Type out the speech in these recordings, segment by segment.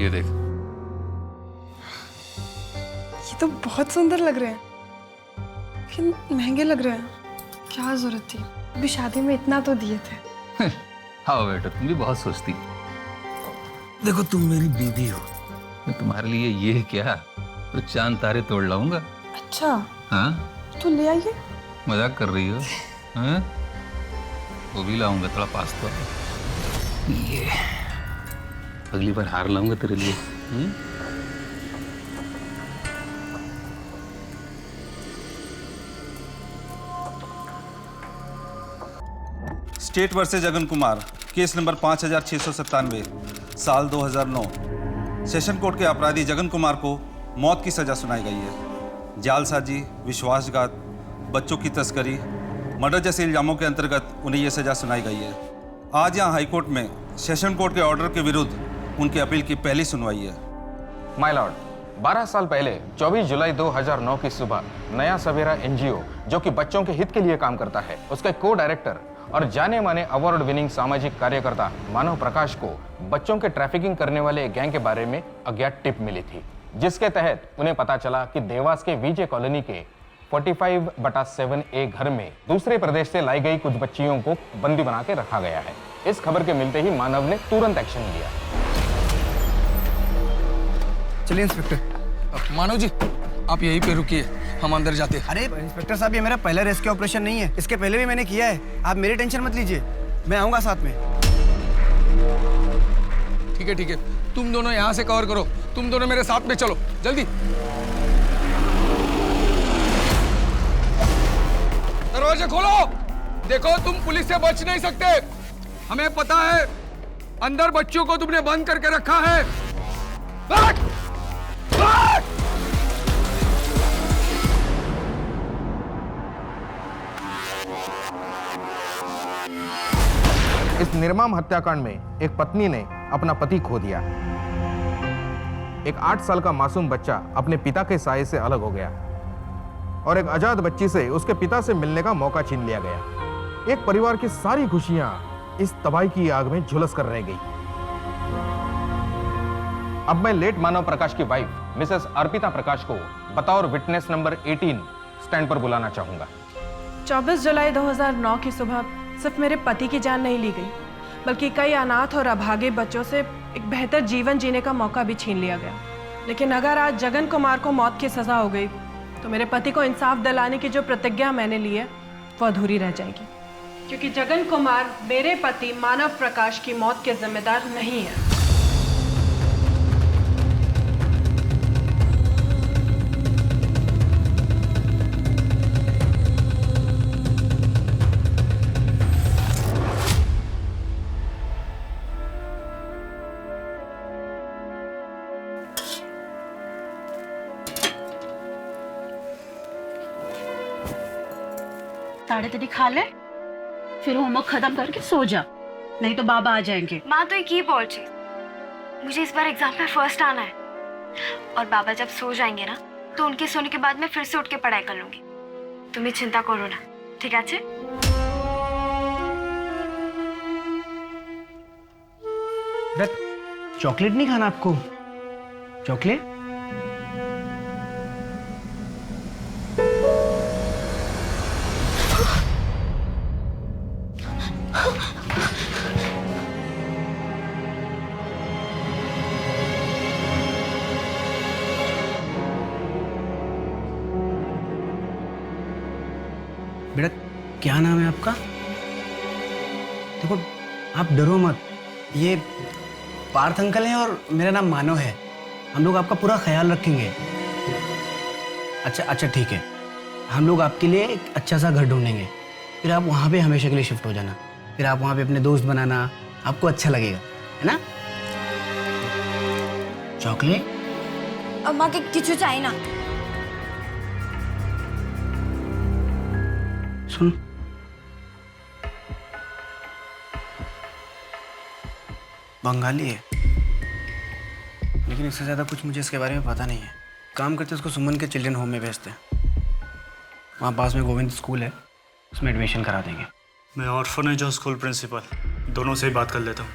ये देख। ये तो बहुत सुंदर लग रहे हैं, लेकिन महंगे लग रहे हैं। क्या जरूरत थी, अभी शादी में इतना तो दिए थे। हाँ बेटा, तुम भी बहुत सोचती। देखो तुम मेरी बीवी हो। मैं तुम्हारे लिए ये क्या तो चांद तारे तोड़ लाऊंगा। अच्छा हाँ, तो ले आइए। मजाक कर रही हो? हाँ, वो भी लाऊंगा, थोड़ा पास तो। ये अगली बार हार लाऊंगा तेरे लिए। State versus Jagan Kumar, case number 5697, साल 2009। सेशन कोर्ट के अपराधी जगन कुमार को मौत की सजा सुनाई गई है। जालसाजी, विश्वासघात, बच्चों की तस्करी, मर्डर जैसे इल्जामों के अंतर्गत उन्हें यह सजा सुनाई गई है। आज यहाँ हाईकोर्ट में सेशन कोर्ट के ऑर्डर के विरुद्ध उनकी अपील की पहली सुनवाई है। माय लॉर्ड, 12 साल पहले 24 जुलाई 2009 की सुबह नया सवेरा एनजीओ, जो कि बच्चों के हित के लिए काम करता है, उसके को डायरेक्टर और जाने माने अवार्ड विनिंग सामाजिक कार्यकर्ता मानव प्रकाश को बच्चों के ट्रैफिकिंग करने वाले एक गैंग के बारे में अज्ञात टिप मिली थी, जिसके तहत उन्हें पता चला कि देवास के विजय कॉलोनी के 45/7A घर में दूसरे प्रदेश से लाई गई कुछ बच्चियों को बंदी बना के रखा गया है। इस खबर के मिलते ही मानव ने तुरंत एक्शन लिया। चलिए इंस्पेक्टर। मानव जी, आप यहीं पे रुकिए, हम अंदर जाते हैं। अरे इंस्पेक्टर साहब, ये मेरा पहला रेस्क्यू ऑपरेशन नहीं है, इसके पहले भी मैंने किया है। आप मेरी टेंशन मत लीजिए, मैं आऊंगा साथ में। ठीक है, तुम दोनों यहाँ से कवर करो, तुम दोनों मेरे साथ में चलो, जल्दी। दरवाजे खोलो। देखो, तुम पुलिस से बच नहीं सकते, हमें पता है अंदर बच्चों को तुमने बंद करके रखा है। भाग! भाग! इस निर्मम हत्याकांड में एक पत्नी ने अपना पति खो दिया। एक 8 साल का मासूम बच्चा अपने पिता के साये से अलग हो गया और एक आजाद बच्ची से उसके पिता से मिलने का मौका छीन लिया गया। एक परिवार की सारी खुशियां इस तबाही की आग में झुलस कर रह गई। अब मैं लेट मानव प्रकाश की वाइफ मिसेस अर्पिता प्रकाश को बतौर विटनेस नंबर 18 स्टैंड पर बुलाना चाहूंगा। 24 जुलाई 2009 की सुबह सिर्फ मेरे पति की जान नहीं ली गई, बल्कि कई अनाथ और अभागे बच्चों से एक बेहतर जीवन जीने का मौका भी छीन लिया गया। लेकिन अगर आज जगन कुमार को मौत की सजा हो गई तो मेरे पति को इंसाफ दिलाने की जो प्रतिज्ञा मैंने ली है वो अधूरी रह जाएगी, क्योंकि जगन कुमार मेरे पति मानव प्रकाश की मौत के जिम्मेदार नहीं है। साढ़े तरी खा ले, फिर होमवर्क खत्म करके सो जा, नहीं तो बाबा आ जाएंगे। माँ तो एक ही बोल चीज, मुझे इस बार एग्जाम में फर्स्ट आना है, और बाबा जब सो जाएंगे ना तो उनके सोने के बाद मैं फिर से उठ के पढ़ाई कर लूंगी। तुम्हें चिंता करो ना, ठीक है? चॉकलेट नहीं खाना आपको? चॉकलेट? बेटा, क्या नाम है आपका? देखो, आप डरो मत, ये पार्थ अंकल हैं और मेरा नाम मानव है। हम लोग आपका पूरा ख्याल रखेंगे। अच्छा ठीक है, हम लोग आपके लिए एक अच्छा सा घर ढूंढेंगे, फिर आप वहाँ पे हमेशा के लिए शिफ्ट हो जाना। फिर आप वहाँ पे अपने दोस्त बनाना, आपको अच्छा लगेगा, है ना? चॉकलेट? अम्मा के किचू चाहिए ना। सुन, बंगाली है, लेकिन इससे ज्यादा कुछ मुझे इसके बारे में पता नहीं है। काम करते उसको सुमन के चिल्ड्रन होम में भेजते हैं। वहाँ पास में गोविंद स्कूल है, उसमें एडमिशन करा देंगे। मैं ऑर्फनेज और स्कूल प्रिंसिपल दोनों से ही बात कर लेता हूँ।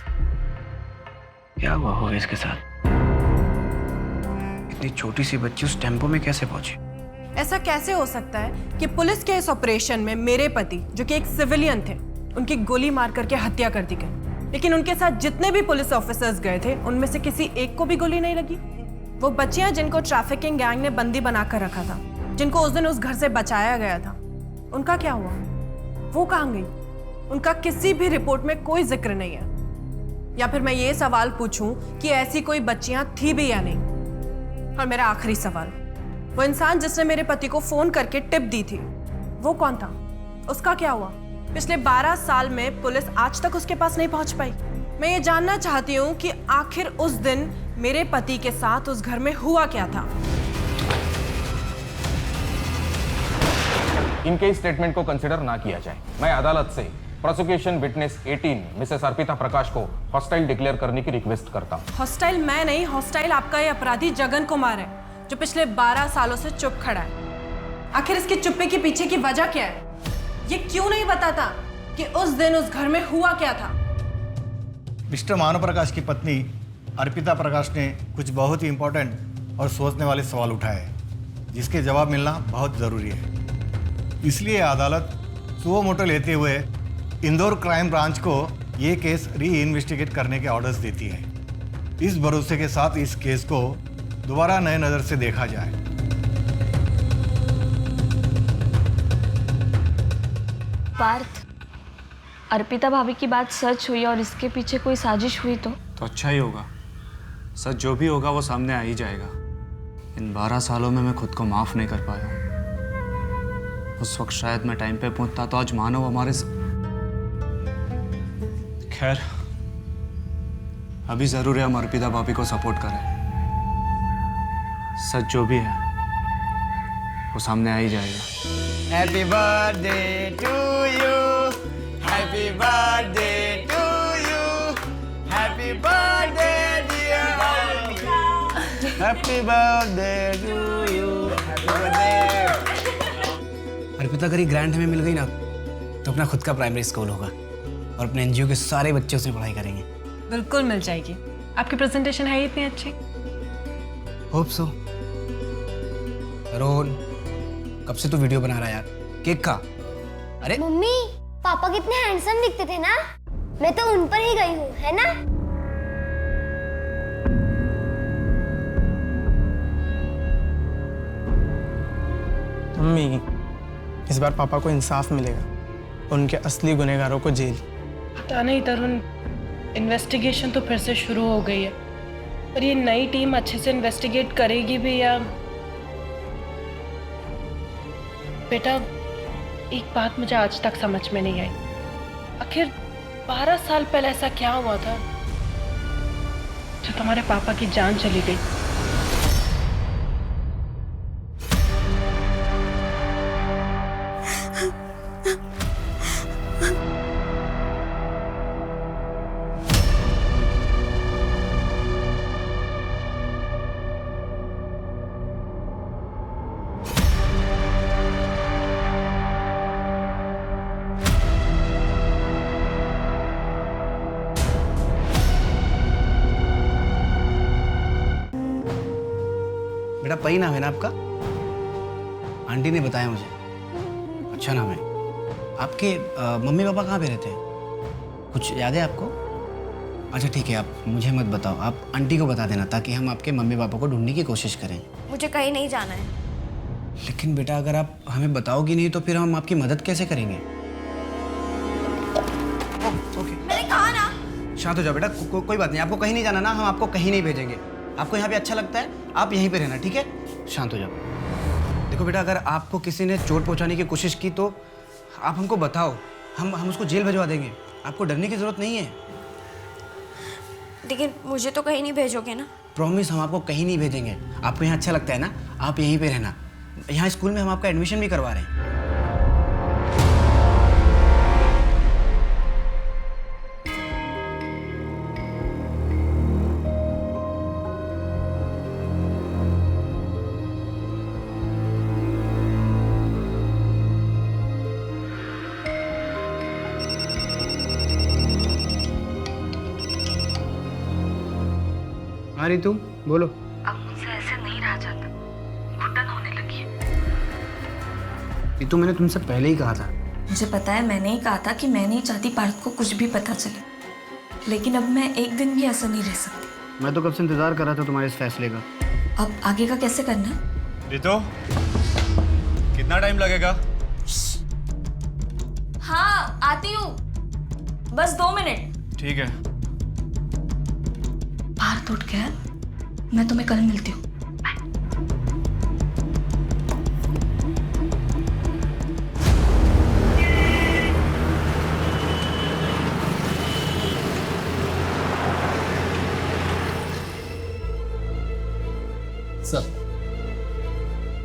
क्या हुआ होगा इसके साथ? इतनी छोटी सी बच्ची उस टेम्पो में कैसे पहुंची? ऐसा कैसे हो सकता है कि पुलिस के इस ऑपरेशन में मेरे पति, जो कि एक सिविलियन थे, उनकी गोली मार करके हत्या कर दी गई, लेकिन उनके साथ जितने भी पुलिस ऑफिसर्स गए थे उनमें से किसी एक को भी गोली नहीं लगी? वो बच्चियां जिनको ट्रैफिकिंग गैंग ने बंदी बनाकर रखा था, जिनको उस दिन उस घर से बचाया गया था, उनका क्या हुआ? वो कहाँ गई? उनका किसी भी रिपोर्ट में कोई जिक्र नहीं है। या फिर मैं ये सवाल पूछूं कि ऐसी कोई बच्चियां थी भी या नहीं? और मेरा आखिरी सवाल, वो इंसान जिसने मेरे पति को फोन करके टिप दी थी, वो कौन था? उसका क्या हुआ? पिछले 12 साल में पुलिस आज तक उसके पास नहीं पहुंच पाई। मैं ये जानना चाहती हूँ कि आखिर उस दिन मेरे पति के साथ उस घर में हुआ क्या था। इनके इस स्टेटमेंट को कंसिडर ना किया जाए। मैं अदालत से प्रोसिक्यूशन विटनेस 18 मिसेस अर्पिता प्रकाश को हॉस्टाइल डिक्लेयर करने की रिक्वेस्ट करता हूँ। हॉस्टाइल मैं नहीं, हॉस्टाइल आपका ये अपराधी जगन कुमार है, जो पिछले 12 सालों से चुप खड़ा है। आखिर इसकी चुप्पे के पीछे की वजह क्या है? ये क्यों नहीं बताता कि उस दिन उस घर में हुआ क्या था? मिस्टर मानव प्रकाश की पत्नी अर्पिता प्रकाश ने कुछ बहुत ही इम्पोर्टेंट और सोचने वाले सवाल उठाए, जिसके जवाब मिलना बहुत ज़रूरी है। इसलिए अदालत सुओ मोटो लेते हुए इंदौर क्राइम ब्रांच को ये केस री इन्वेस्टिगेट करने के ऑर्डर्स देती है। इस भरोसे के साथ इस केस को दोबारा नए नज़र से देखा जाए। पार्थ, अर्पिता भाभी की बात सच हुई और इसके पीछे कोई साजिश हुई तो अच्छा ही होगा। सच जो भी होगा वो सामने आ ही जाएगा। इन 12 सालों में मैं खुद को माफ़ नहीं कर पाया हूँ। उस वक्त शायद मैं टाइम पे पहुंचता तो आज मानव हमारे खैर, अभी ज़रूर है हम अर्पिता भाभी को सपोर्ट करें। सच जो भी है वो सामने आ ही जाएगा। Happy birthday to you, happy birthday to you, happy birthday dear, happy birthday to you, happy birthday. Arpita अगर ये ग्रांट हमें मिल गई ना तो अपना खुद का प्राइमरी स्कूल होगा और अपने एनजीओ के सारे बच्चे उसमें पढ़ाई करेंगे। बिल्कुल मिल जाएगी। आपकी प्रेजेंटेशन है इतनी अच्छी। Hope so. रोहन, कब से तू वीडियो बना रहा है यार? केक का। अरे मम्मी, पापा कितने हैंडसम दिखते थे ना, मैं तो उन पर ही गई हूँ, है ना? मम्मी, इस बार पापा को इंसाफ मिलेगा, उनके असली गुनहगारों को जेल। पता नहीं तरुण, इन्वेस्टिगेशन तो फिर से शुरू हो गई है, पर ये नई टीम अच्छे से इन्वेस्टिगेट करेगी भी या? बेटा, एक बात मुझे आज तक समझ में नहीं आई, आखिर 12 साल पहले ऐसा क्या हुआ था जो तुम्हारे पापा की जान चली गई? बेटा पई नाम है ना आपका? आंटी ने बताया मुझे। अच्छा नाम है। आपके मम्मी पापा कहाँ पे रहते हैं? कुछ याद है आपको? अच्छा ठीक है, आप मुझे मत बताओ, आप आंटी को बता देना ताकि हम आपके मम्मी पापा को ढूंढने की कोशिश करें। मुझे कहीं नहीं जाना है। लेकिन बेटा अगर आप हमें बताओगी नहीं तो फिर हम आपकी मदद कैसे करेंगे? ओके, मैंने कहा ना। शांत हो जाओ बेटा, कोई बात नहीं, आपको कहीं नहीं जाना ना, हम आपको कहीं नहीं भेजेंगे। आपको यहाँ पे अच्छा लगता है, आप यहीं पे रहना, ठीक है? शांत हो जाओ। देखो बेटा, अगर आपको किसी ने चोट पहुँचाने की कोशिश की तो आप हमको बताओ, हम उसको जेल भिजवा देंगे। आपको डरने की जरूरत नहीं है। लेकिन मुझे तो कहीं नहीं भेजोगे ना? प्रॉमिस, हम आपको कहीं नहीं भेजेंगे। आपको यहाँ अच्छा लगता है ना, आप यहीं पे रहना। यहाँ स्कूल में हम आपका एडमिशन भी करवा रहे हैं। हाँ रितु, बोलो। अब मुझसे ऐसे नहीं रहा ये तो मैंने तुमसे पहले ही कहा था। मुझे पता है, मैंने ही कहा था कि मैं नहीं चाहती पार्थ को कुछ भी पता चले, लेकिन अब मैं एक दिन भी ऐसा नहीं रह सकती। मैं तो कब से इंतजार कर रहा था तुम्हारे इस फैसले का। अब आगे का कैसे करना है? रितो, कितना टाइम लगेगा? हाँ आती हूँ, बस 2 मिनट। ठीक है। पार्थ उठ गया, मैं तुम्हें कल मिलती हूँ।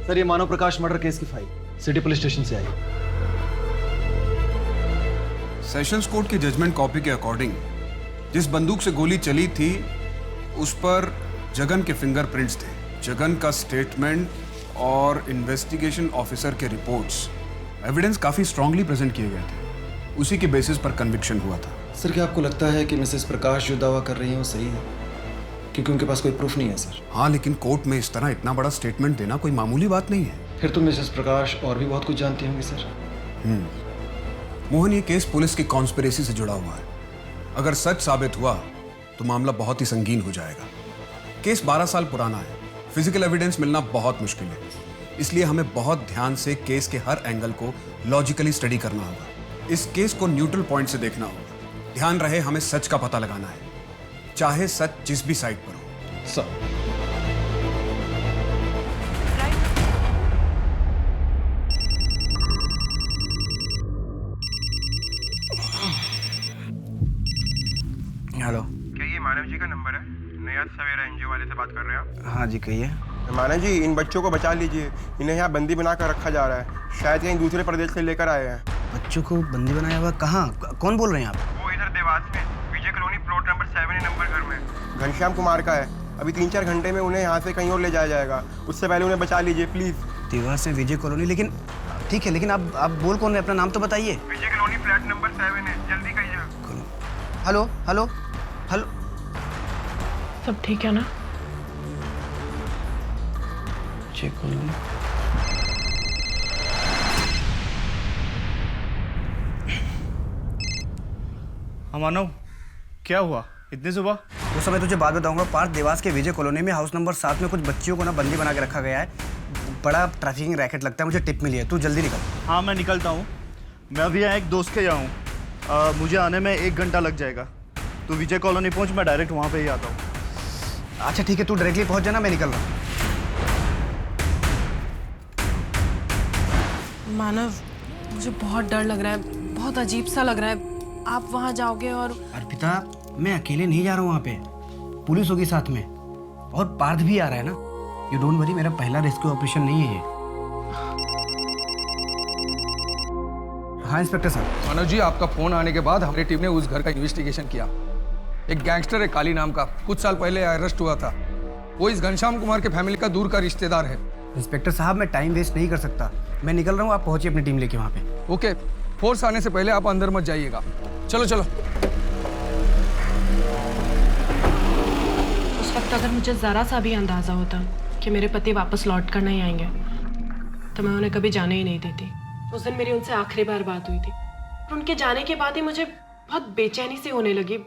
सर, ये मानव प्रकाश मर्डर केस की फाइल सिटी पुलिस स्टेशन से आई। सेशंस कोर्ट की जजमेंट कॉपी के अकॉर्डिंग जिस बंदूक से गोली चली थी उस पर जगन के फिंगरप्रिंट्स थे। जगन का स्टेटमेंट और इन्वेस्टिगेशन ऑफिसर के रिपोर्ट्स, एविडेंस काफी स्ट्रांगली प्रेजेंट किए गए थे। उसी के बेसिस पर कन्विक्शन हुआ था। सर, क्या आपको लगता है कि मिसेस प्रकाश जो दावा कर रही हैं वो सही है? क्योंकि उनके पास कोई प्रूफ नहीं है सर। हाँ, लेकिन कोर्ट में इस तरह इतना बड़ा स्टेटमेंट देना कोई मामूली बात नहीं है। फिर तो मिसेस प्रकाश और भी बहुत कुछ जानती होंगी सर। मोहन, ये केस पुलिस की कॉन्स्पिरेसी से जुड़ा हुआ है। अगर सच साबित हुआ तो मामला बहुत ही संगीन हो जाएगा। केस 12 साल पुराना है, फिजिकल एविडेंस मिलना बहुत मुश्किल है। इसलिए हमें बहुत ध्यान से केस के हर एंगल को लॉजिकली स्टडी करना होगा। इस केस को न्यूट्रल पॉइंट से देखना होगा। ध्यान रहे, हमें सच का पता लगाना है, चाहे सच जिस भी साइड पर हो। सर, हेलो, क्या ये मानव जी का नंबर है? नया सवेरा एनजीओ वाले से बात कर रहे हैं आप? हाँ जी, कहिए। मानव जी, इन बच्चों को बचा लीजिए। इन्हें यहाँ बंदी बना कर रखा जा रहा है। शायद कहीं दूसरे प्रदेश से लेकर आए हैं। बच्चों को बंदी बनाया हुआ? कहाँ? कौन बोल रहे हैं आप? वो इधर देवास में विजय कॉलोनी प्लॉट नंबर 7 नंबर घर में घनश्याम कुमार का है। अभी 3-4 घंटे में उन्हें यहाँ से कहीं और ले जाया जाएगा। उससे पहले उन्हें बचा लीजिए प्लीज। देवास में विजय कॉलोनी? लेकिन ठीक है, लेकिन आप बोल कौन रहे? अपना नाम तो बताइए। विजय कॉलोनी फ्लैट नंबर 7 है, जल्दी कहिए। हेलो हेलो हेलो, सब ठीक है ना? Check colony. मानव, क्या हुआ इतनी सुबह? वो समय तुझे बात बताऊंगा। पार्थ, देवास के विजय कॉलोनी में हाउस नंबर 7 में कुछ बच्चियों को ना बंदी बना के रखा गया है। बड़ा ट्रैफिकिंग रैकेट लगता है। मुझे टिप मिली है, तू जल्दी निकल। हाँ, मैं निकलता हूँ। मैं अभी यहाँ एक दोस्त के यहाँ हूँ। मुझे आने में 1 घंटा लग जाएगा। तू विजय कॉलोनी पहुँच, मैं डायरेक्ट वहाँ पे ही आता हूँ। अच्छा ठीक है, तू डायरेक्टली पहुँच जाना, मैं निकल रहा हूँ। मानव, मुझे बहुत डर लग रहा है, बहुत अजीब सा लग रहा है। आप वहाँ जाओगे और... अर्पिता, मैं अकेले नहीं जा रहा हूँ वहाँ पे, पुलिस होगी साथ में, और पार्थ भी आ रहा है ना। यू डोंट वरी, मेरा पहला रेस्क्यू ऑपरेशन नहीं है ये। हाँ इंस्पेक्टर साहब। मानव जी, आपका फोन आने के बाद हमारी टीम ने उस घर का इन्वेस्टिगेशन किया। एक गैंगस्टर है काली नाम का, कुछ साल पहले अरेस्ट हुआ था। वो इस घनश्याम कुमार के फैमिली का दूर का रिश्तेदार है। इंस्पेक्टर साहब, मैं टाइम वेस्ट नहीं कर सकता, मैं निकल रहा हूँ। आप पहुंचिए अपनी टीम लेके वहाँ पे। ओके, फोर्स आने से पहले आप अंदर मत जाइएगा। चलो चलो। उस वक्त अगर मुझे ज़रा सा भी अंदाज़ा होता कि मेरे पति वापस लौट कर नहीं आएंगे तो मैं उन्हें कभी जाने ही नहीं देती। उस दिन मेरी उनसे आखिरी बार बात हुई थी और उनके जाने के बाद ही मुझे बहुत बेचैनी सी होने लगी।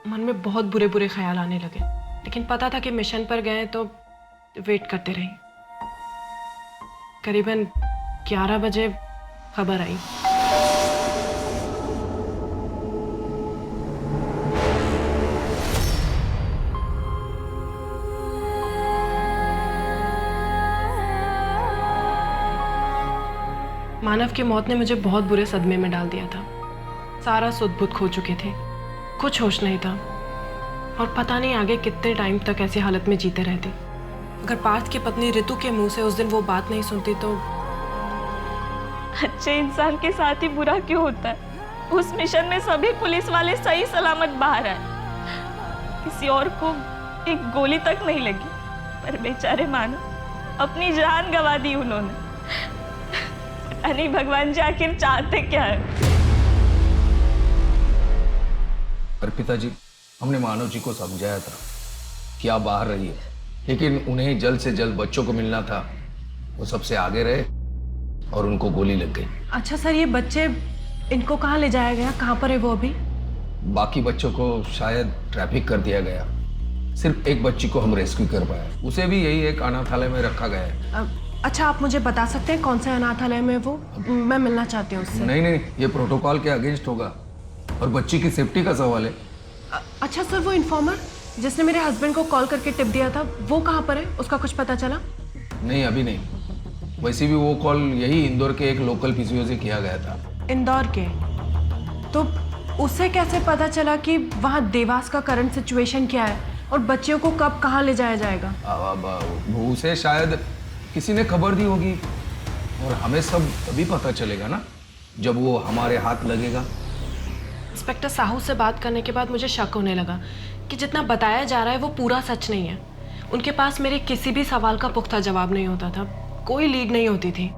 मन में बहुत बुरे बुरे ख्याल आने लगे, लेकिन पता था कि मिशन पर गए तो वेट करते रही। करीबन 11 बजे खबर आई। मानव की मौत ने मुझे बहुत बुरे सदमे में डाल दिया था। सारा सुध-बुध खो चुके थे, कुछ होश नहीं था और पता नहीं आगे कितने टाइम तक ऐसी हालत में जीते रहते। अगर पार्थ की पत्नी ऋतु के मुंह से उस दिन वो बात नहीं सुनती तो... अच्छे इंसान के साथ ही बुरा क्यों होता है? उस मिशन में सभी पुलिस वाले सही सलामत बाहर आए, किसी और को एक गोली तक नहीं लगी, पर बेचारे मानव अपनी जान गंवा दी उन्होंने। पता नहीं भगवान जी आखिर चाहते क्या है। अर्पिता जी, हमने मानव जी को समझाया था कि आप बाहर रहिए, लेकिन उन्हें जल्द से जल्द बच्चों को मिलना था। वो सबसे आगे रहे और उनको गोली लग गई। अच्छा सर, ये बच्चे इनको कहाँ ले जाया गया? कहाँ पर है वो अभी? बाकी बच्चों को शायद ट्रैफिक कर दिया गया। सिर्फ एक बच्ची को हम रेस्क्यू कर पाए, उसे भी यही एक अनाथालय में रखा गया है। अच्छा, आप मुझे बता सकते हैं कौन से अनाथालय में वो? मैं मिलना चाहती हूँ उससे। नहीं, ये प्रोटोकॉल के अगेंस्ट होगा और बच्ची की सेफ्टी का सवाल है। अच्छा सर, वो इन्फॉर्मर जिसने मेरे हस्बैंड को कॉल करके टिप दिया था, वो कहाँ पर है? उसका कुछ पता चला? नहीं, अभी नहीं। वैसे भी वो कॉल यही इंदौर के एक लोकल पीसीओ से किया गया था। इंदौर के? तो उसे कैसे पता चला कि वहाँ देवास का करंट सिचुएशन क्या है और बच्चियों को कब कहाँ ले जाया जाएगा? उसे शायद किसी ने खबर दी होगी और हमें सब तभी पता चलेगा ना जब वो हमारे हाथ लगेगा। इंस्पेक्टर साहू से बात करने के बाद मुझे शक होने लगा कि जितना बताया जा रहा है वो पूरा सच नहीं है। उनके पास मेरे किसी भी सवाल का पुख्ता जवाब नहीं होता था, कोई लीड नहीं होती थी।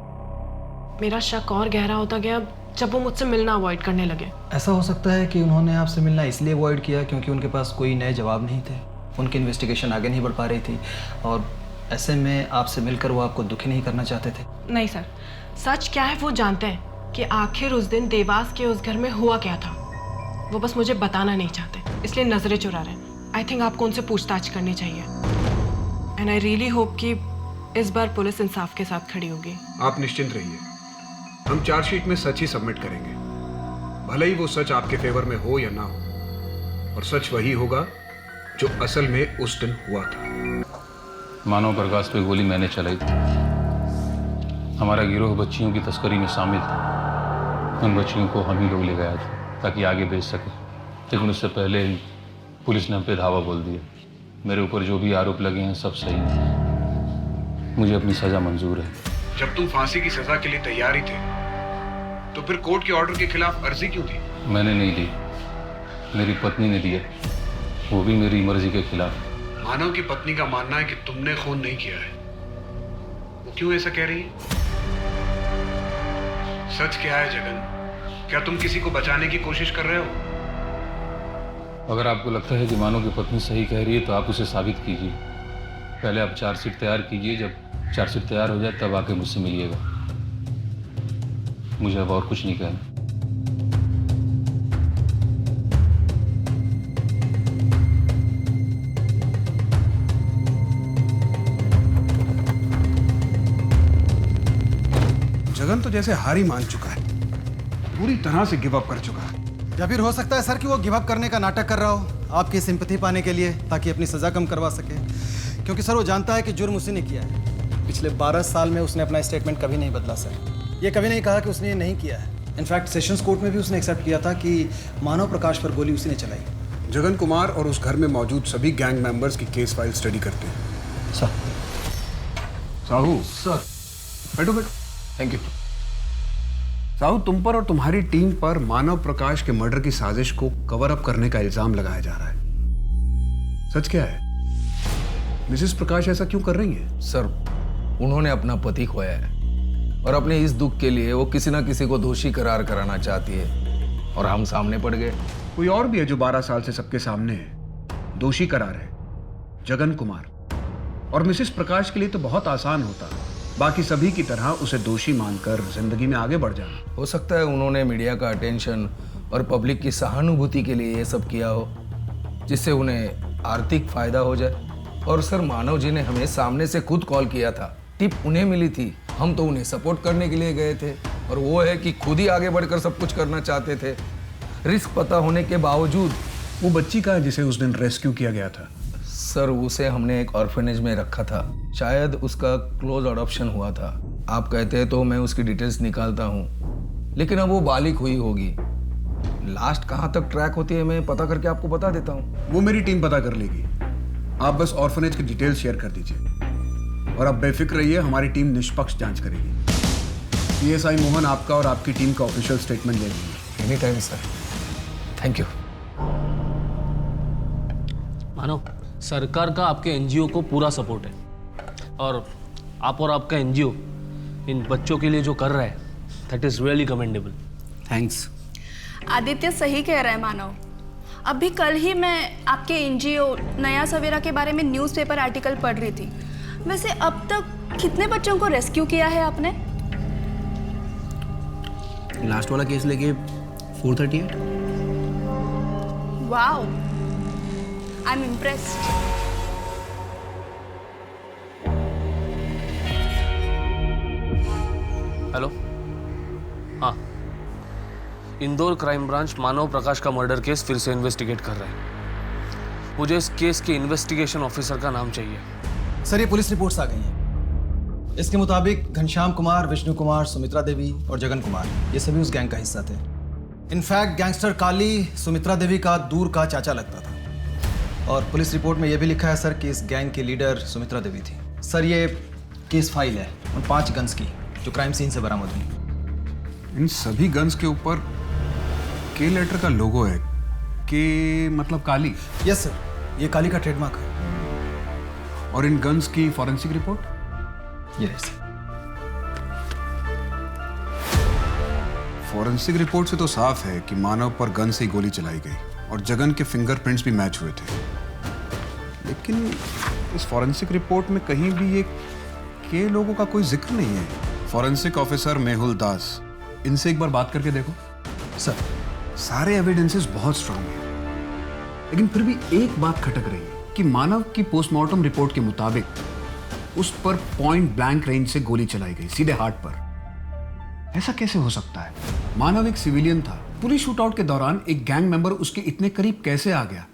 मेरा शक और गहरा होता गया जब वो मुझसे मिलना अवॉइड करने लगे। ऐसा हो सकता है कि उन्होंने आपसे मिलना इसलिए अवॉइड किया क्योंकि उनके पास कोई नए जवाब नहीं थे, उनकी इन्वेस्टिगेशन आगे नहीं बढ़ पा रही थी और ऐसे में आपसे मिलकर वो आपको दुखी नहीं करना चाहते थे। नहीं सर, सच क्या है वो जानते हैं कि आखिर उस दिन देवास के उस घर में हुआ क्या था। वो बस मुझे बताना नहीं चाहते, इसलिए नजरें चुरा रहे हैं। आई थिंक आपको उनसे पूछताछ करनी चाहिए एंड आई रियली होप कि इस बार पुलिस इंसाफ के साथ खड़ी होगी। आप निश्चिंत रहिए, हम चार्जशीट में सच ही सबमिट करेंगे, भले ही वो सच आपके फेवर में हो या ना हो, और सच वही होगा जो असल में उस दिन हुआ था। मानव प्रकाश पे गोली मैंने चलाई थी। हमारा गिरोह बच्चियों की तस्करी में शामिल था। उन बच्चियों को हम ही लोग ले गया था ताकि आगे बेच सके, लेकिन उससे पहले ही पुलिस ने हम पे धावा बोल दिया। मेरे ऊपर जो भी आरोप लगे हैं सब सही है, मुझे अपनी सजा मंजूर है। जब तुम फांसी की सजा के लिए तैयार ही थे तो फिर कोर्ट के ऑर्डर के खिलाफ अर्जी क्यों दी? मैंने नहीं दी, मेरी पत्नी ने दिया, वो भी मेरी मर्जी के खिलाफ। मानव की पत्नी का मानना है कि तुमने खून नहीं किया है। वो क्यों ऐसा कह रही है? सच क्या है जगन? क्या तुम किसी को बचाने की कोशिश कर रहे हो? अगर आपको लगता है कि मानव की पत्नी सही कह रही है तो आप उसे साबित कीजिए। पहले आप चार्जशीट तैयार कीजिए, जब चार्जशीट तैयार हो जाए तब आके मुझसे मिलिएगा। मुझे अब और कुछ नहीं कहना। जगन तो जैसे हार ही मान चुका है, पूरी तरह से गिव अप कर चुका है। या फिर हो सकता है सर कि वो गिव अप करने का नाटक कर रहा हो आपकी सिंपैथी पाने के लिए, ताकि अपनी सजा कम करवा सके। क्योंकि सर वो जानता है कि जुर्म उसी ने किया है। पिछले 12 साल में उसने अपना स्टेटमेंट कभी नहीं बदला सर। ये कभी नहीं कहा कि उसने ये नहीं किया है। इनफैक्ट सेशंस कोर्ट में भी उसने एक्सेप्ट किया था कि मानव प्रकाश पर गोली उसी ने चलाई। जगन कुमार और उस घर में मौजूद सभी गैंग मेंबर्स की केस फाइल स्टडी करते हैं। सर। साहू। सर। बैठो बैठो। Thank you. साहू, तुम पर और तुम्हारी टीम पर मानव प्रकाश के मर्डर की साजिश को कवर अप करने का इल्जाम लगाया जा रहा है। सच क्या है? मिसेस प्रकाश ऐसा क्यों कर रही है? सर, उन्होंने अपना पति खोया है और अपने इस दुख के लिए वो किसी ना किसी को दोषी करार कराना चाहती है और हम सामने पड़ गए। कोई और भी है जो 12 साल से सबके सामने है, दोषी करार है, जगन कुमार। और मिसेस प्रकाश के लिए तो बहुत आसान होता, बाकी सभी की तरह उसे दोषी मानकर जिंदगी में आगे बढ़ जाना। हो सकता है उन्होंने मीडिया का अटेंशन और पब्लिक की सहानुभूति के लिए ये सब किया हो, जिससे उन्हें आर्थिक फायदा हो जाए। और सर, मानव जी ने हमें सामने से खुद कॉल किया था, टिप उन्हें मिली थी, हम तो उन्हें सपोर्ट करने के लिए गए थे। और वो है कि खुद ही आगे बढ़कर सब कुछ करना चाहते थे, रिस्क पता होने के बावजूद। वो बच्ची का जिसे उस दिन रेस्क्यू किया गया था? सर, उसे हमने एक ऑर्फनेज में रखा था, शायद उसका क्लोज अडॉप्शन हुआ था। आप कहते हैं तो मैं उसकी डिटेल्स निकालता हूँ, लेकिन अब वो बालिग हुई होगी। लास्ट कहाँ तक ट्रैक होती है मैं पता करके आपको बता देता हूँ। वो मेरी टीम पता कर लेगी, आप बस ऑर्फनेज की डिटेल्स शेयर कर दीजिए। और अब बेफिक्र रहिए, हमारी टीम निष्पक्ष जांच करेगी। पीएसआई मोहन आपका और आपकी टीम का ऑफिशियल स्टेटमेंट ले लेंगे। Any time sir. Thank you. मानो, सरकार का आपके एनजीओ को पूरा सपोर्ट है और आप और आपका एनजीओ इन बच्चों के लिए जो कर रहा है, that is really commendable. Thanks. Aditya सही कह रहा है मानव। अभी कल ही मैं आपके एनजीओ नया सवेरा के बारे में न्यूज़पेपर आर्टिकल पढ़ रही थी। वैसे अब तक कितने बच्चों को रेस्क्यू किया है आपने? लास्ट वाला केस लेके 438। Wow, I am impressed. Hello, हाँ, इंदौर क्राइम ब्रांच मानव प्रकाश का मर्डर केस फिर से इन्वेस्टिगेट कर रहे हैं। मुझे इस केस के इन्वेस्टिगेशन ऑफिसर का नाम चाहिए। सर, ये पुलिस रिपोर्ट्स आ गई हैं। इसके मुताबिक घनश्याम कुमार, विष्णु कुमार, सुमित्रा देवी और जगन कुमार ये सभी उस गैंग का हिस्सा थे। इनफैक्ट गैंगस्टर काली सुमित्रा देवी का दूर का चाचा लगता था। और पुलिस रिपोर्ट में यह भी लिखा है सर कि इस गैंग की लीडर सुमित्रा देवी थी। सर, ये केस फाइल है उन 5 गन्स की जो क्राइम सीन से बरामद हुई। इन सभी गन्स के ऊपर के लेटर का लोगो है। के मतलब काली? यस सर, ये काली का ट्रेडमार्क है। और इन गन्स की forensic report? Yes. Forensic report से तो साफ है कि मानव पर गन से ही गोली चलाई गई और जगन के फिंगरप्रिंट्स भी मैच हुए थे। लेकिन इस फॉरेंसिक रिपोर्ट में कहीं भी ये के लोगों का कोई जिक्र नहीं है। फॉरेंसिक ऑफिसर मेहुल दास, इनसे एक बार बात करके देखो। सर, सारे एविडेंसेस बहुत स्ट्रांग हैं, लेकिन फिर भी एक बात खटक रही है कि मानव की पोस्टमार्टम रिपोर्ट के मुताबिक उस पर पॉइंट ब्लैंक रेंज से गोली चलाई गई, सीधे हार्ट पर। ऐसा कैसे हो सकता है? मानव एक सिविलियन था। पुलिस शूटआउट के दौरान एक गैंग मेंबर उसके इतने करीब कैसे आ गया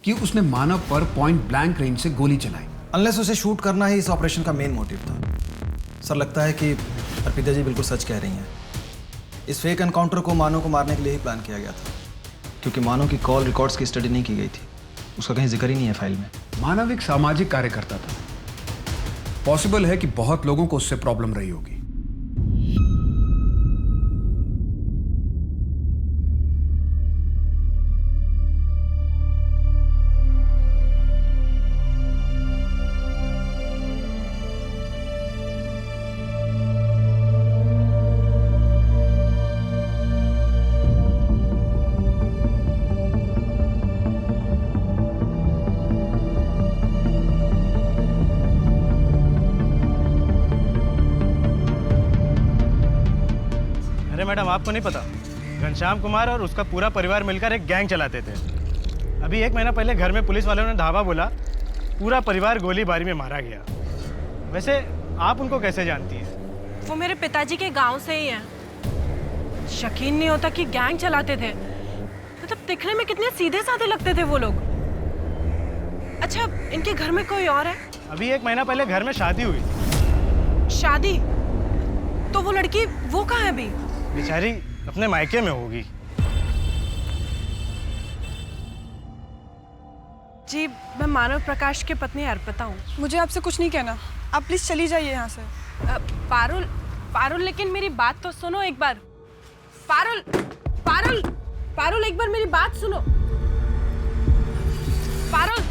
कि उसने मानव पर पॉइंट ब्लैंक रेंज से गोली चलाई? अनलेस उसे शूट करना ही इस ऑपरेशन का मेन मोटिव था। सर, लगता है कि अर्पिता जी बिल्कुल सच कह रही हैं। इस फेक एनकाउंटर को मानव को मारने के लिए ही प्लान किया गया था, क्योंकि मानव की कॉल रिकॉर्ड्स की स्टडी नहीं की गई थी। उसका कहीं जिक्र ही नहीं है फाइल में। मानव एक सामाजिक कार्यकर्ता था। पॉसिबल है कि बहुत लोगों को उससे प्रॉब्लम रही होगी। मैडम, आपको नहीं पता, घनश्याम कुमार और उसका पूरा परिवार मिलकर एक गैंग चलाते थे। अभी 1 महीना पहले घर में पुलिस वालों ने धावा बोला, पूरा परिवार गोलीबारी में मारा गया। वैसे आप उनको कैसे जानती हैं? वो मेरे पिताजी के गांव से ही हैं। यकीन नहीं होता कि गैंग चलाते थे। मतलब दिखने में कितने सीधे साधे लगते थे वो लोग। अच्छा, इनके घर में कोई और है? अभी 1 महीना पहले घर में शादी हुई। शादी? तो वो लड़की वो कहाँ है अभी? बेचारी अपने मायके में होगी। जी, मैं मानव प्रकाश की पत्नी अर्पिता हूँ। मुझे आपसे कुछ नहीं कहना, आप प्लीज चली जाइए यहाँ से। पारुल, पारुल, लेकिन मेरी बात तो सुनो एक बार। पारुल, पारुल, पारुल, एक बार मेरी बात सुनो। पारुल,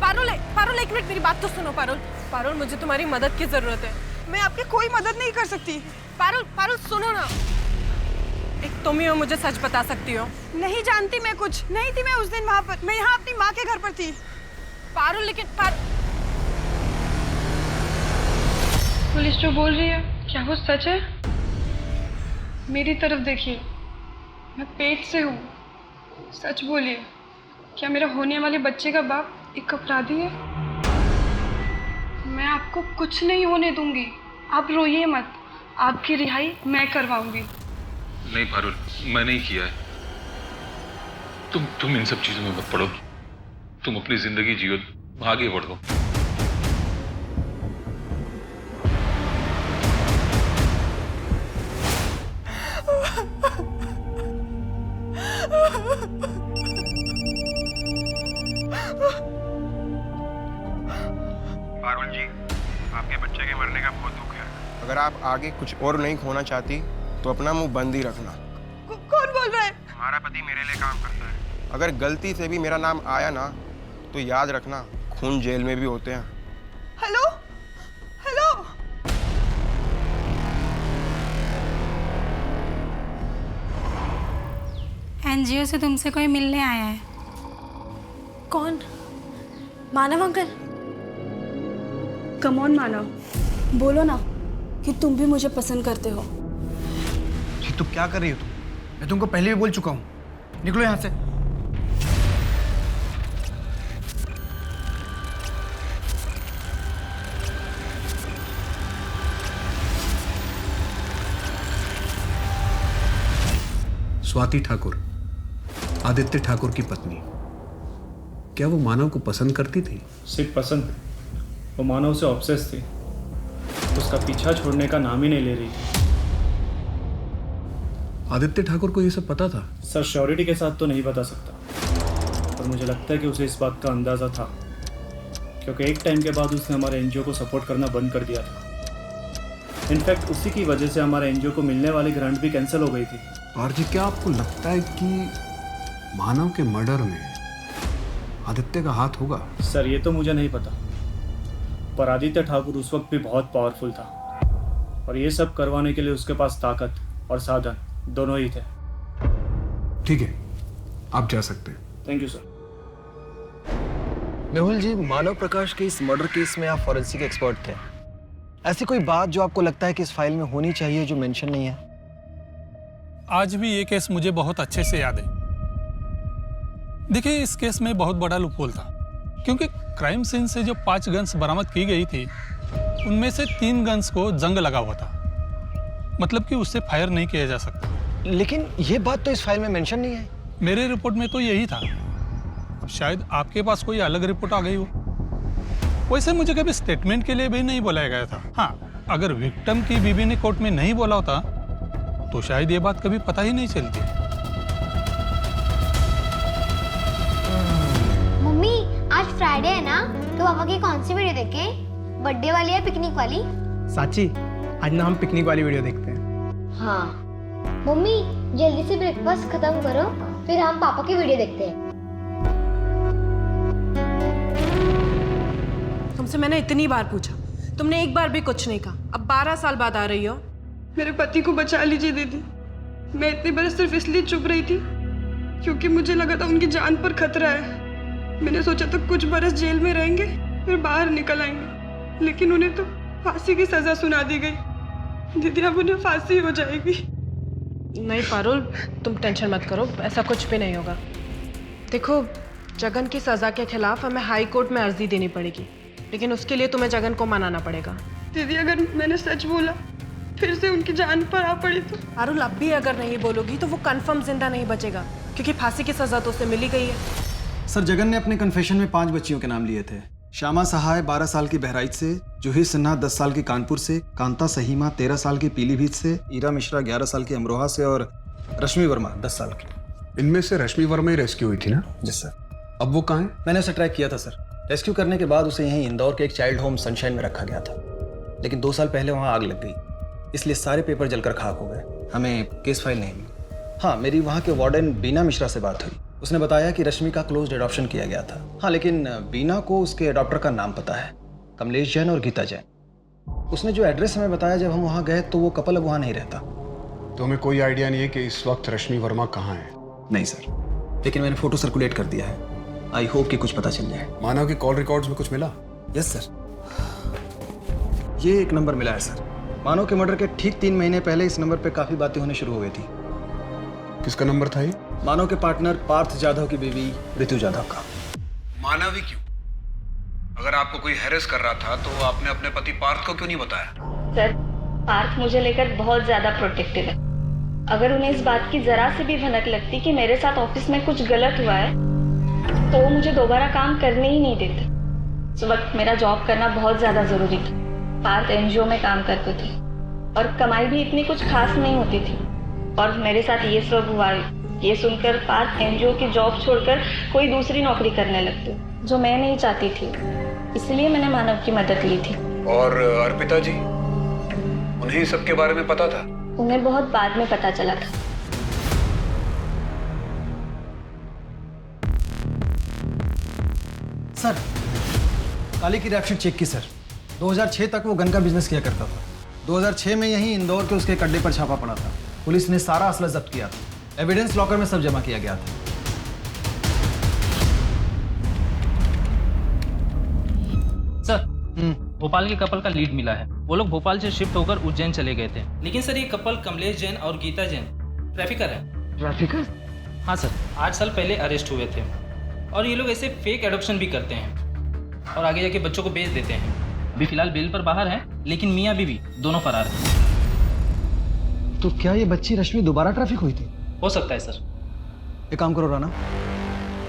पारुल, पारुल, एक मिनट मेरी बात तो सुनो। पारुल, पारुल, मुझे तुम्हारी मदद की जरूरत है। मैं आपकी कोई मदद नहीं कर सकती। पारुल, पारुल, सुनो ना। एक तुम ही हो, मुझे सच बता सकती हो। नहीं जानती मैं कुछ। नहीं थी मैं उस दिन वहाँ पर। मैं यहाँ अपनी माँ के घर पर थी। पारुल, लेकिन पुलिस जो बोल रही है, क्या वो सच है? मेरी तरफ देखिए, मैं पेट से हूँ। सच बोलिए, क्या मेरा होने वाले बच्चे का बाप एक अपराधी है? मैं आपको कुछ नहीं होने दूंगी। आप रोइए मत, आपकी रिहाई मैं करवाऊंगी। नहीं पारुल, मैं नहीं किया है। तुम इन सब चीजों में मत पड़ो। तुम अपनी जिंदगी जियो, आगे बढ़ो। पारुल जी, आपके बच्चे के मरने का बहुत दुख है। अगर आप आगे कुछ और नहीं खोना चाहती तो अपना मुंह बंद ही रखना। कौन बोल रहा है? हमारा पति मेरे लिए काम करता है। अगर गलती से भी मेरा नाम आया ना तो याद रखना, खून जेल में भी होते हैं। Hello, hello. एनजीओ से तुमसे कोई मिलने आया है। कौन? मानव अंकल? कम ऑन मानव, बोलो ना कि तुम भी मुझे पसंद करते हो। ये तुम क्या कर रही हो? मैं तुमको पहले भी बोल चुका हूँ, निकलो यहाँ से। स्वाति ठाकुर, आदित्य ठाकुर की पत्नी, क्या वो मानव को पसंद करती थी? सिर्फ पसंद, वो मानव से ऑब्सेस थी। उसका पीछा छोड़ने का नाम ही नहीं ले रही थी। आदित्य ठाकुर को ये सब पता था? सर, श्योरिटी के साथ तो नहीं बता सकता, पर मुझे लगता है कि उसे इस बात का अंदाज़ा था, क्योंकि एक टाइम के बाद उसने हमारे एनजीओ को सपोर्ट करना बंद कर दिया था। इनफैक्ट उसी की वजह से हमारे एनजीओ को मिलने वाली ग्रांट भी कैंसिल हो गई थी। और जी, क्या आपको लगता है कि मानव के मर्डर में आदित्य का हाथ होगा? सर, ये तो मुझे नहीं पता, पर आदित्य ठाकुर उस वक्त भी बहुत पावरफुल था, और ये सब करवाने के लिए उसके पास ताकत और साधन दोनों ही थे। ठीक है, आप जा सकते हैं। Thank you sir. Mehul ji, Manav Prakash के इस मर्डर केस में आप फॉरेंसिक एक्सपर्ट थे। ऐसी कोई बात जो आपको लगता है कि इस फाइल में होनी चाहिए जो मेंशन नहीं है? आज भी ये केस मुझे बहुत अच्छे से याद है। देखिए, इस केस में बहुत बड़ा लूपहोल था, क्योंकि क्राइम सीन से जो 5 गन्स बरामद की गई थी, उनमें से 3 गन्स को जंग लगा हुआ था, मतलब कि उससे फायर नहीं किया जा सकता। लेकिन ये बात तो इस फाइल में मेंशन नहीं है। मेरे रिपोर्ट में तो यही था। अब शायद आपके पास कोई अलग रिपोर्ट आ गई हो। वैसे मुझे कभी स्टेटमेंट के लिए भी नहीं बुलाया गया था। हाँ, अगर विक्टिम की बीवी ने कोर्ट में नहीं बोला होता तो शायद ये बात कभी पता ही नहीं चलती। मम्मी, आज फ्राइडे है ना, तो पापा की कौन सी वीडियो देखें? बर्थडे वाली या पिकनिक वाली? साची, आज ना हम पिकनिक वाली वीडियो देखते हैं। हाँ। मम्मी, जल्दी से ब्रेकफास्ट खत्म करो, फिर हम पापा की वीडियो देखते हैं। तुमसे मैंने इतनी बार पूछा, तुमने एक बार भी कुछ नहीं कहा। अब 12 साल बाद आ रही हो। मेरे पति को बचा लीजिए दीदी। मैं इतने बरस सिर्फ इसलिए चुप रही थी क्योंकि मुझे लगा था उनकी जान पर खतरा है। मैंने सोचा था कुछ बरस जेल में रहेंगे, फिर बाहर निकल आएंगे, लेकिन उन्हें तो फांसी की सजा सुना दी गई। दीदी, अब उन्हें फांसी हो जाएगी। नहीं पारुल, तुम टेंशन मत करो, ऐसा कुछ भी नहीं होगा। देखो, जगन की सजा के खिलाफ हमें हाई कोर्ट में अर्जी देनी पड़ेगी, लेकिन उसके लिए तुम्हें जगन को मनाना पड़ेगा। दीदी, अगर मैंने सच बोला फिर से उनकी जान पर आ पड़ी तो? पारुल, अब भी अगर नहीं बोलोगी तो वो कंफर्म जिंदा नहीं बचेगा, क्योंकि फांसी की सजा तो उसे मिली गई है। सर, जगन ने अपने कन्फेशन में 5 बच्चियों के नाम लिए थे। श्यामा सहाय 12 साल की बहराइच से, जूही सिन्हा 10 साल की कानपुर से, कांता सहीमा 13 साल की पीलीभीत से, ईरा मिश्रा 11 साल की अमरोहा से और रश्मि वर्मा 10 साल की। इनमें से रश्मि वर्मा ही रेस्क्यू हुई थी ना? जी सर। अब वो कहाँ है? मैंने उसे ट्रैक किया था सर। रेस्क्यू करने के बाद उसे यहीं इंदौर के एक चाइल्ड होम सनशाइन में रखा गया था, लेकिन 2 साल पहले वहाँ आग लग गई, इसलिए सारे पेपर जलकर खाक हो गए। हमें केस फाइल नहीं मिली। हाँ, मेरी वहाँ के वार्डन बीना मिश्रा से बात हुई। उसने बताया कि रश्मि का क्लोज्ड एडॉप्शन किया गया था। हाँ, लेकिन बीना को उसके एडॉप्टर का नाम पता है, कमलेश जैन और गीता जैन। उसने जो एड्रेस हमें बताया जब हम वहाँ गए, तो वो कपल अब वहाँ नहीं रहता। तो हमें कोई आइडिया नहीं है कि इस वक्त रश्मि वर्मा कहाँ है? नहीं सर, लेकिन मैंने फोटो सर्कुलेट कर दिया है। आई होप कि कुछ पता चल जाए। मानव की कॉल रिकॉर्ड्स में कुछ मिला? यस सर, ये एक नंबर मिला है सर। मानव के मर्डर के ठीक 3 महीने पहले इस नंबर पे काफी बातें होने शुरू हो गई थी। किसका नंबर था ये? मानव के पार्टनर पार्थ जाधव की बीवी ऋतु जाधव का। मानव ही क्यों? अगर आपको कोई हैरेस कर रहा था तो आपने अपने पति पार्थ को क्यों नहीं बताया? सर, पार्थ मुझे लेकर बहुत ज्यादा प्रोटेक्टिव है। अगर उन्हें इस बात की जरा से भी भनक लगती कि मेरे साथ ऑफिस में कुछ गलत हुआ है, तो वो मुझे दोबारा काम करने ही नहीं देते। उस वक्त मेरा जॉब करना बहुत ज्यादा जरूरी था। पार्थ एनजीओ में काम करते थे और कमाई भी इतनी कुछ खास नहीं होती थी, और मेरे साथ ये सब हुआ है। ये सुनकर पार्थ एनजीओ की जॉब छोड़कर कोई दूसरी नौकरी करने लगते, जो मैं नहीं चाहती थी। इसलिए मैंने मानव की मदद ली थी। और अर्पिता जी, उन्हें सबके बारे में पता था? उन्हें बहुत बाद में पता चला था। सर, काली की रैपशीट चेक की सर। 2006 तक वो गन का बिजनेस किया करता था। 2006 में यहीं इंदौर के उसके अड्डे पर छापा पड़ा था। पुलिस ने सारा असला जब्त किया था। एविडेंस लॉकर में सब जमा किया गया था। सर, भोपाल के कपल का लीड मिला है। वो लोग भोपाल से शिफ्ट होकर उज्जैन चले गए थे। लेकिन सर ये कपल कमलेश जैन और गीता जैन ट्रैफिकर है। ट्रैफिकर? हाँ सर, 8 साल पहले अरेस्ट हुए थे और ये लोग ऐसे फेक एडॉप्शन भी करते हैं और आगे जाके बच्चों को बेच देते हैं। अभी फिलहाल बेल पर बाहर है, लेकिन मियाँ बीवी दोनों फरार हैं। तो क्या ये बच्ची रश्मि दोबारा ट्रैफिक हुई थी? हो सकता है सर। एक काम करो राना,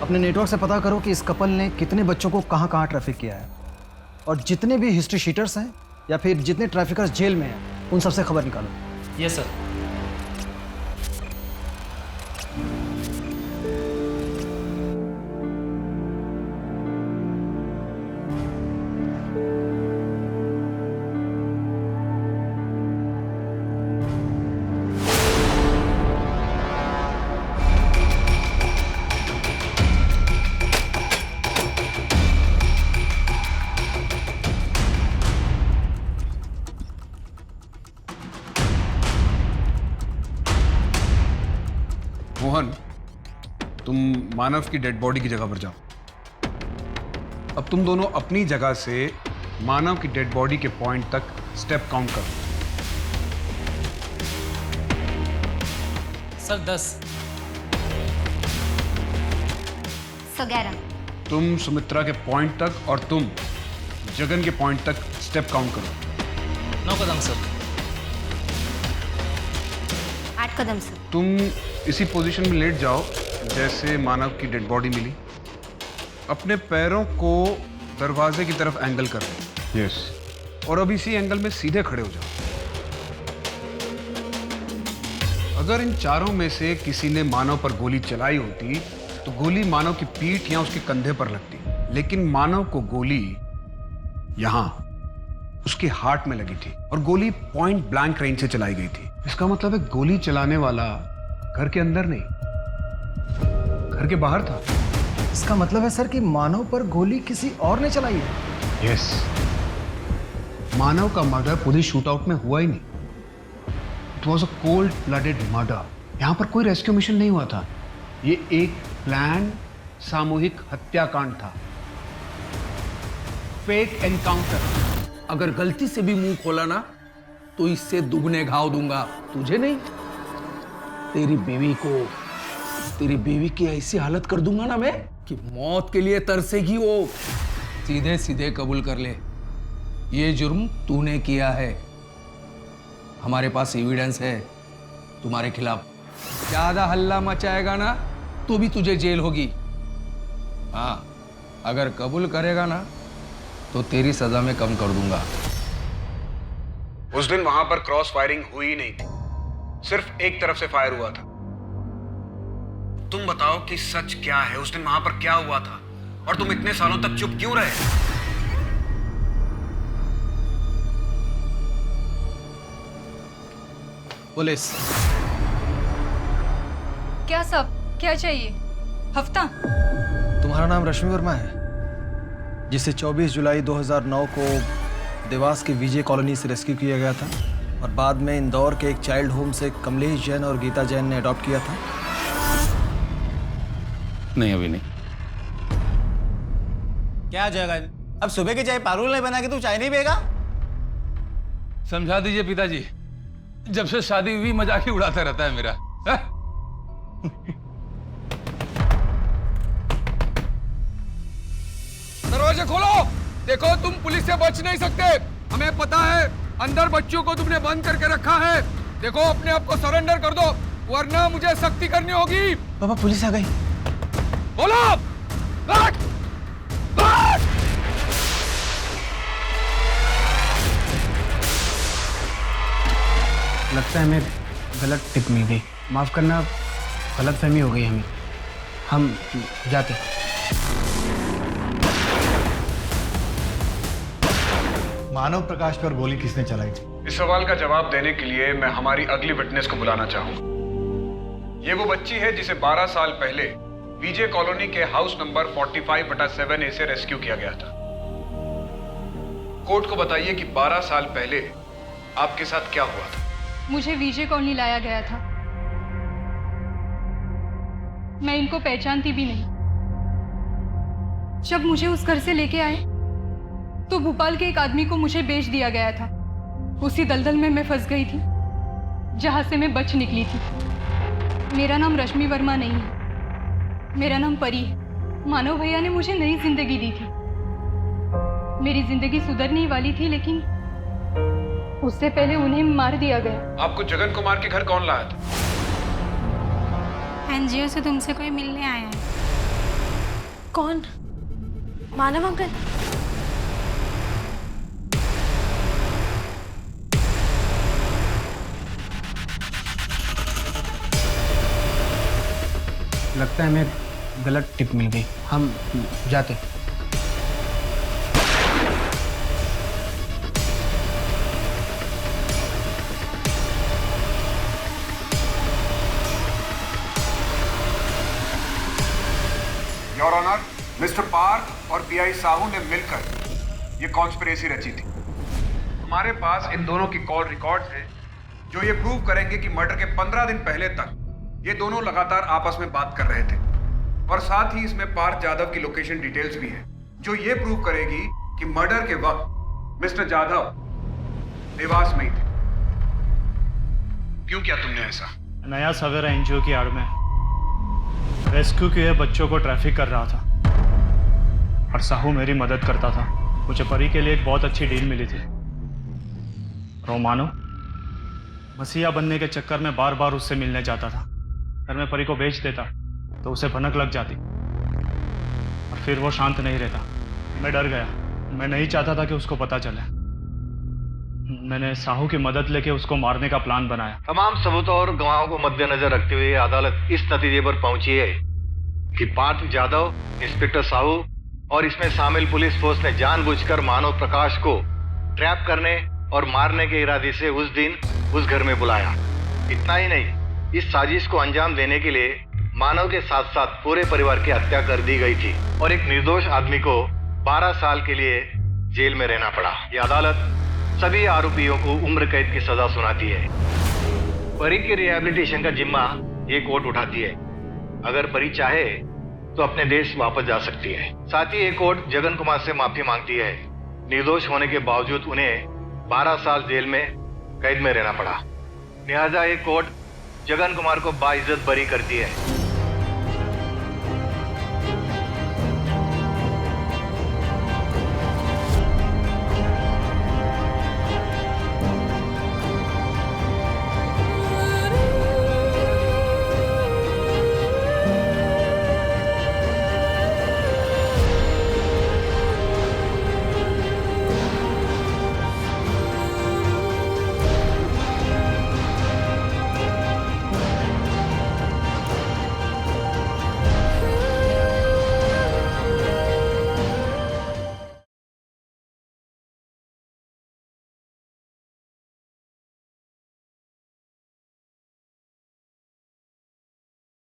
अपने नेटवर्क से पता करो कि इस कपल ने कितने बच्चों को कहाँ कहाँ ट्रैफिक किया है, और जितने भी हिस्ट्री शीटर्स हैं या फिर जितने ट्रैफिकर्स जेल में हैं उन सबसे खबर निकालो। Yes sir. मोहन, तुम मानव की डेड बॉडी की जगह पर जाओ। अब तुम दोनों अपनी जगह से मानव की डेड बॉडी के पॉइंट तक स्टेप काउंट करो। सर 10। 11। तुम सुमित्रा के पॉइंट तक और तुम जगन के पॉइंट तक स्टेप काउंट करो। 9 कदम सर। 8 कदम सर। तुम इसी पोजीशन में लेट जाओ जैसे मानव की डेड बॉडी मिली। अपने पैरों को दरवाजे की तरफ एंगल कर दो। यस। और अब इसी एंगल में सीधे खड़े हो जाओ। अगर इन चारों में से किसी ने मानव पर गोली चलाई होती तो गोली मानव की पीठ या उसके कंधे पर लगती, लेकिन मानव को गोली यहां उसके हार्ट में लगी थी और गोली पॉइंट ब्लैंक रेंज से चलाई गई थी। इसका मतलब है गोली चलाने वाला घर के अंदर नहीं, घर के बाहर था। इसका मतलब है सर कि मानव पर गोली किसी और ने चलाई है। यस। मानव का मर्डर पुलिस शूटआउट में हुआ ही नहीं। It was a cold blooded murder. यहां पर कोई रेस्क्यू मिशन नहीं हुआ था। ये एक प्लान सामूहिक हत्याकांड था। Fake encounter. अगर गलती से भी मुंह खोला ना तो इससे दुगने घाव दूंगा, तुझे नहीं तेरी बीवी की ऐसी हालत कर दूंगा ना मैं कि मौत के लिए तरसेगी वो। सीधे सीधे कबूल कर ले, ये जुर्म तूने किया है। हमारे पास एविडेंस है तुम्हारे खिलाफ। ज्यादा हल्ला मचाएगा ना तो भी तुझे जेल होगी। हाँ, अगर कबूल करेगा ना तो तेरी सजा में कम कर दूंगा। उस दिन वहां पर क्रॉस फायरिंग हुई ही नहीं थी, सिर्फ एक तरफ से फायर हुआ था। तुम बताओ कि सच क्या है, उस दिन वहां पर क्या हुआ था और तुम इतने सालों तक चुप क्यों रहे? पुलिस। क्या सब, क्या चाहिए? हफ्ता? तुम्हारा नाम रश्मि वर्मा है, जिसे 24 जुलाई 2009 को देवास के विजय कॉलोनी से रेस्क्यू किया गया था और बाद में इंदौर के एक चाइल्ड होम से कमलेश जैन और गीता जैन ने अडॉप्ट किया था। नहीं, अभी नहीं। क्या जगन, अब सुबह की चाय पारुल नहीं बना के तू चाय नहीं पिएगा? समझा दीजिए पिताजी, जब से शादी हुई मजाक ही उड़ाता रहता है मेरा। दरवाजे खोलो। देखो तुम पुलिस से बच नहीं सकते। हमें पता है अंदर बच्चों को तुमने बंद करके रखा है। देखो अपने आप को सरेंडर कर दो वरना मुझे सख्ती करनी होगी। पापा पुलिस आ गई। बोलो। बैठ, बैठ। लगता है हमें गलत टिप मिल गई। माफ करना, गलतफहमी हो गई हमें। हम जाते। मानव प्रकाश पर गोली किसने चलाई? इस सवाल का जवाब देने के लिए मैं हमारी अगली विटनेस को बुलाना चाहूंगा। ये वो बच्ची है जिसे 12 साल पहले विजय कॉलोनी के हाउस नंबर 45/7A से रेस्क्यू किया गया था। कोर्ट को बताइए कि 12 साल पहले आपके साथ क्या हुआ था? मुझे विजय कॉलोनी लाया गया था। मैं इनको पहचानती भी नहीं। जब मुझे उस घर से लेके आए तो भोपाल के एक आदमी को मुझे बेच दिया गया था। उसी दलदल में मैं फंस गई थी जहाँ से मैं बच निकली थी। मेरा नाम रश्मि वर्मा नहीं है, मेरा नाम परी है। मानव भैया ने मुझे नई जिंदगी दी थी। मेरी जिंदगी सुधरने ही वाली थी, लेकिन उससे पहले उन्हें मार दिया गया। आपको जगन कुमार के घर कौन लाया था? एनजीओ से तुमसे कोई मिलने आया है। कौन? मानव अंकल? लगता है हमें गलत टिप मिल गई, हम जाते। योर ऑनर, मिस्टर पार्थ और पीआई साहू ने मिलकर ये कॉन्स्पिरेसी रची थी। हमारे पास इन दोनों की कॉल रिकॉर्ड्स हैं जो ये प्रूव करेंगे कि मर्डर के 15 दिन पहले तक ये दोनों लगातार आपस में बात कर रहे थे। और साथ ही इसमें पार्थ यादव की लोकेशन डिटेल्स भी है जो ये प्रूव करेगी कि मर्डर के वक्त मिस्टर यादव देवास में ही थे। क्यों किया तुमने ऐसा? नया सवेरा एनजीओ की आड़ में रेस्क्यू किए बच्चों को ट्रैफिक कर रहा था और साहू मेरी मदद करता था। मुझे परी के लिए एक बहुत अच्छी डील मिली थी। और मानो मसीहा बनने के चक्कर में बार बार उससे मिलने जाता था। अगर मैं परी को बेच देता तो उसे भनक लग जाती और फिर वो शांत नहीं रहता। मैं डर गया, मैं नहीं चाहता था कि उसको पता चले। मैंने साहू की मदद लेके उसको मारने का प्लान बनाया। तमाम सबूतों और गवाहों को मद्देनजर रखते हुए अदालत इस नतीजे पर पहुंची है कि पार्थ यादव, इंस्पेक्टर साहू और इसमें शामिल पुलिस फोर्स ने जानबूझकर मानव प्रकाश को ट्रैप करने और मारने के इरादे से उस दिन उस घर में बुलाया। इतना ही नहीं, इस साजिश को अंजाम देने के लिए मानव के साथ साथ पूरे परिवार की हत्या कर दी गई थी और एक निर्दोष आदमी को 12 साल के लिए जेल में रहना पड़ा। ये अदालत सभी आरोपियों को उम्र कैद की सजा सुनाती है। परी के रिहैबिलिटेशन का जिम्मा ये कोर्ट उठाती है। अगर परी चाहे तो अपने देश वापस जा सकती है। साथ ही ये कोर्ट जगन कुमार से माफी मांगती है। निर्दोष होने के बावजूद उन्हें 12 साल जेल में कैद में रहना पड़ा। लिहाजा ये कोर्ट जगन कुमार को बाइज्जत बरी करती है।